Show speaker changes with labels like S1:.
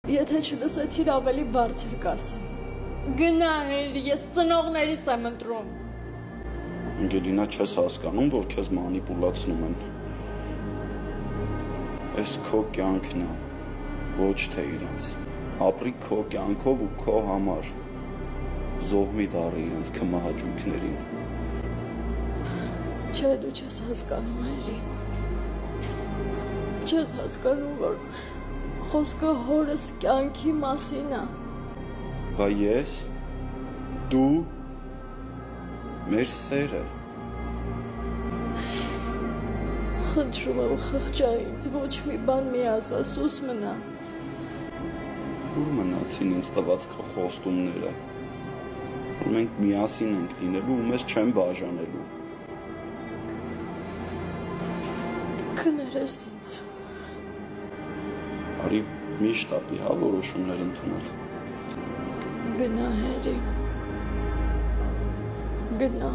S1: Եթե չլսեցիր ավելի բարձր կասեմ։ Գնա Հենրի, ես ծնողներիս եմ ընտրում։
S2: Անգելինա, չես հասկանում, որ քեզ մանիպուլացնում են։ Այս քո կյանքն է, ոչ թե իրենց։ Ապրի քո կյանքով ու քո համար։ Զոհ մի դառի իրենց քմահաճույքներին։
S1: Չէ, դու չես հասկանում, Հենրի։ Չես հասկանում, որ խոսքը հորս կյանքի մասին է։
S2: Բա ես, դու, մեր սերը։
S1: Խնդրում եմ խղճա ինձ, ոչ մի բան մի ասա, սուս մնա։
S2: Ուր մնացին ինձ տված քո խոստումները, որ մենք միասին ենք լինելու ու մեզ չեն բաժանելու։
S1: Կներես ինձ։
S2: Արի միշտ ապի հա որոշումներ ընդունել։
S1: Գնա Հենրի, գնա։